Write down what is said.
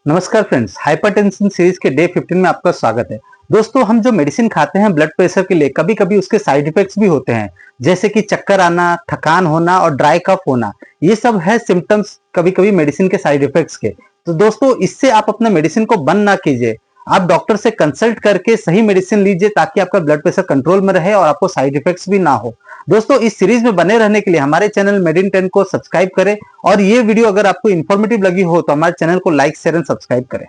नमस्कार friends, hypertension series के day 15 में आपका स्वागत है। दोस्तों, हम जो मेडिसिन खाते हैं ब्लड प्रेशर के लिए, कभी कभी उसके साइड इफेक्ट्स भी होते हैं, जैसे कि चक्कर आना, थकान होना और ड्राई कफ होना। ये सब है सिम्टम्स कभी कभी मेडिसिन के साइड इफेक्ट्स के। तो दोस्तों, इससे आप अपने मेडिसिन को बंद ना कीजिए। आप डॉक्टर से कंसल्ट करके सही मेडिसिन लीजिए ताकि आपका ब्लड प्रेशर कंट्रोल में रहे और आपको साइड इफेक्ट्स भी ना हो। दोस्तों, इस सीरीज में बने रहने के लिए हमारे चैनल मेड इन 10 को सब्सक्राइब करें और ये वीडियो अगर आपको इन्फॉर्मेटिव लगी हो तो हमारे चैनल को लाइक शेयर एंड सब्सक्राइब करें।